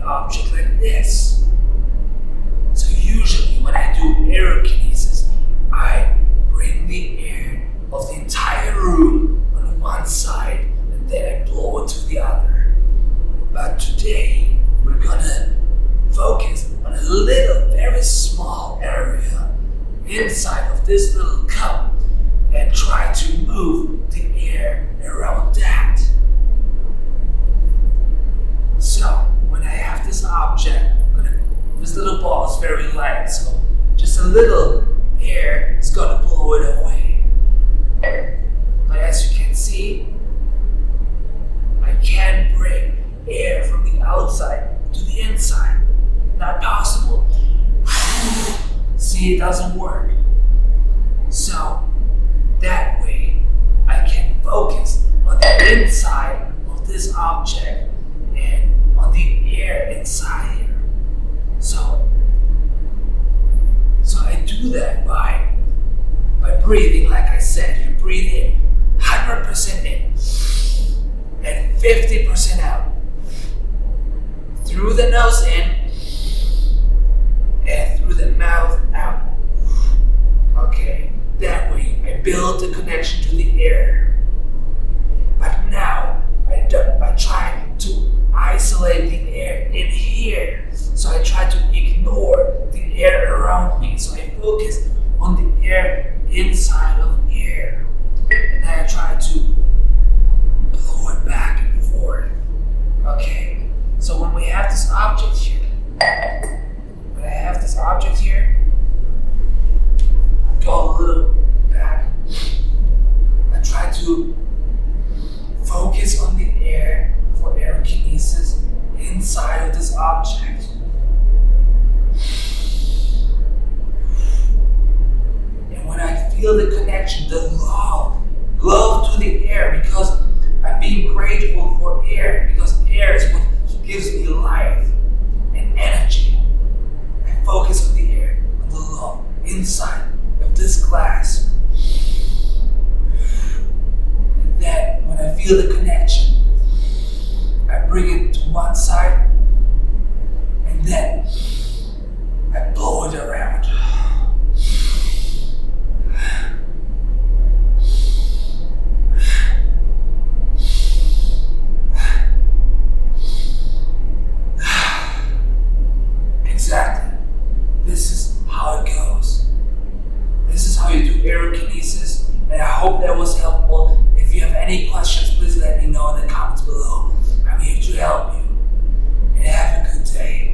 object like this. So usually when I do aerokinesis, I bring the air of the entire room on one side and then I blow it to the other. But today we're gonna focus on a little, very small area inside of this little cup and try to move the air around that. So when I have this object, this little ball is very light, so just a little air is gonna blow it away. But as you can see, I can't bring air from the outside to the inside. Not possible. See, it doesn't work. So that way, I can focus on the inside of this object and on the air inside here. So I do that by breathing, like I said. You breathe in 100% in and 50% out. Through the nose in and through the mouth out. Okay, that way I build the connection to the air. But now I try to isolate the air in here. So I try to ignore the air around me. So I focus on the air inside of here. And then I try to blow it back and forth. Okay, so when we have this object here, I go a little back. I try to focus on the air for aerokinesis inside of this object. And when I feel the connection, the love to the air, because I'm being grateful for air, because air is what gives me life and energy. I focus on the air, on the love inside of this glass. And then when I feel the connection, I bring it to one side and then I blow it around. Exactly. This is how it goes. This is how you do aerokinesis, and I hope that was helpful. If you have any questions, please let me know in the comments below. I'm here to help you. And have a good day.